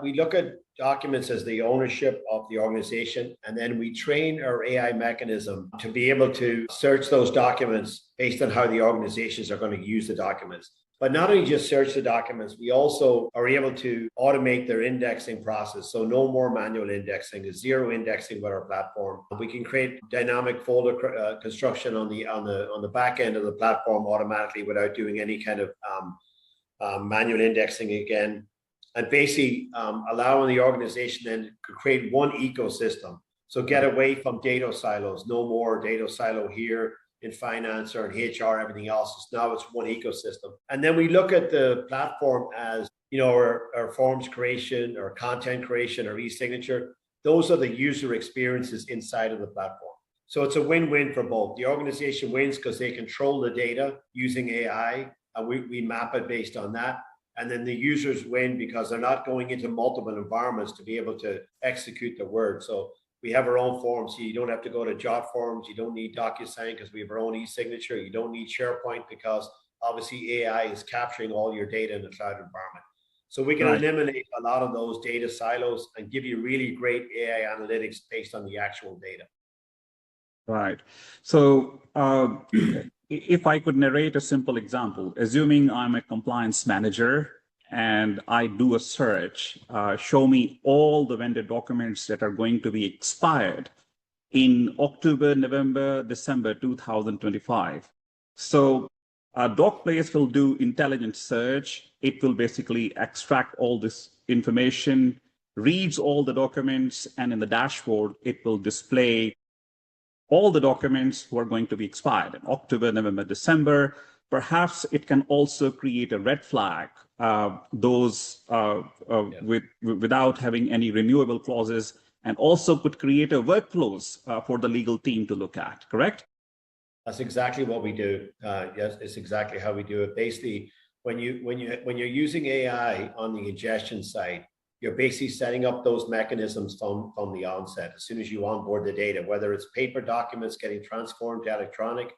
We look at documents as the ownership of the organization, and then we train our AI mechanism to be able to search those documents based on how the organizations are going to use the documents. But not only just search the documents, we also are able to automate their indexing process. So no more manual indexing, there's zero indexing with our platform. We can create dynamic folder construction on the back end of the platform automatically without doing any kind of manual indexing again. And basically allowing the organization then to create one ecosystem. So get away from data silos, no more data silo here in finance or in HR, everything else. Now it's one ecosystem. And then we look at the platform as, our forms creation or content creation or e-signature. Those are the user experiences inside of the platform. So it's a win-win for both. The organization wins because they control the data using AI, and we map it based on that. And then the users win because they're not going into multiple environments to be able to execute the word. So we have our own forms. So you don't have to go to Jot Forms. You don't need DocuSign because we have our own e-signature. You don't need SharePoint because obviously AI is capturing all your data in the cloud environment. So we can eliminate a lot of those data silos and give you really great AI analytics based on the actual data. Right. So if I could narrate a simple example, assuming I'm a compliance manager and I do a search, show me all the vendor documents that are going to be expired in October, November, December 2025. So DocPlace will do intelligent search. It will basically extract all this information, reads all the documents, and in the dashboard, it will display all the documents who are going to be expired in October, November, December. Perhaps it can also create a red flag, without having any renewable clauses, and also could create a workflows for the legal team to look at, correct? That's exactly what we do. Yes, it's exactly how we do it. Basically, when you're using AI on the ingestion side, you're basically setting up those mechanisms from the onset. As soon as you onboard the data, whether it's paper documents getting transformed to electronic,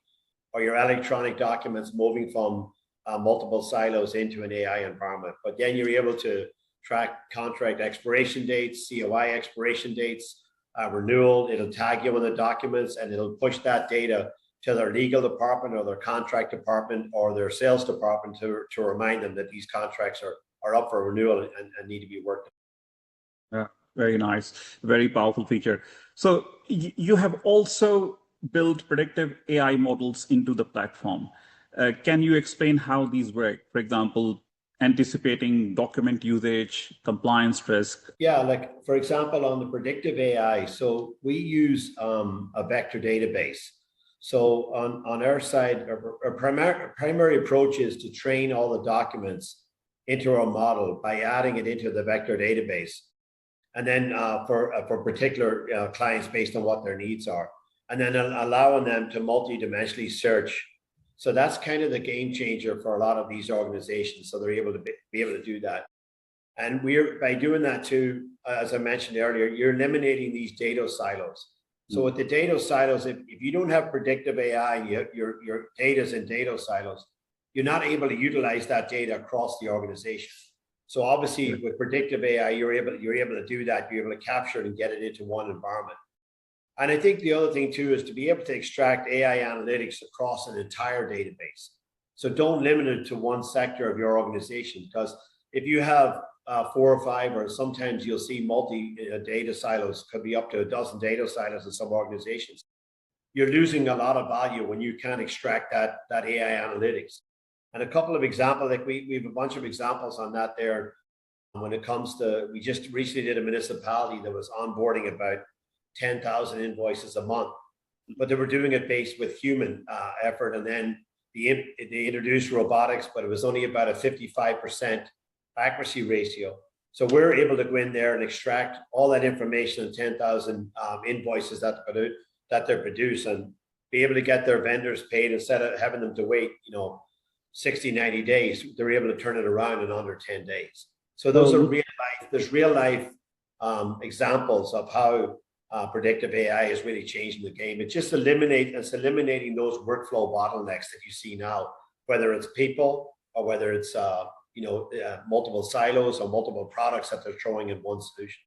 or your electronic documents moving from multiple silos into an AI environment. But then you're able to track contract expiration dates, COI expiration dates, renewal. It'll tag you on the documents, and it'll push that data to their legal department or their contract department or their sales department to remind them that these contracts are up for renewal and need to be worked on. Yeah, very nice. Very powerful feature. So you have also built predictive AI models into the platform. Can you explain how these work? For example, anticipating document usage, compliance risk? Yeah, like for example, on the predictive AI, so we use a vector database. So on our side, our primary approach is to train all the documents into our model by adding it into the vector database. And then for particular clients based on what their needs are. And then allowing them to multi-dimensionally search. So that's kind of the game changer for a lot of these organizations. So they're able to be able to do that. And by doing that too, as I mentioned earlier, you're eliminating these data silos. So with the data silos, if you don't have predictive AI, your data's in data silos, you're not able to utilize that data across the organization. So obviously with predictive AI, you're able to do that. You're able to capture it and get it into one environment. And I think the other thing too is to be able to extract AI analytics across an entire database. So don't limit it to one sector of your organization, because if you have 4 or 5, or sometimes you'll see multi data silos, could be up to a dozen data silos in some organizations. You're losing a lot of value when you can't extract that AI analytics. And a couple of examples, like we have a bunch of examples on that there. When it comes to, we just recently did a municipality that was onboarding about 10,000 invoices a month, but they were doing it based with human effort. And then they introduced robotics, but it was only about a 55% accuracy ratio. So we're able to go in there and extract all that information in 10,000 invoices that they're produced, and be able to get their vendors paid instead of having them to wait, 60, 90 days. They're able to turn it around in under 10 days. So those are real life examples of how predictive AI is really changing the game. It's eliminating those workflow bottlenecks that you see now, whether it's people or whether it's multiple silos or multiple products that they're throwing in one solution.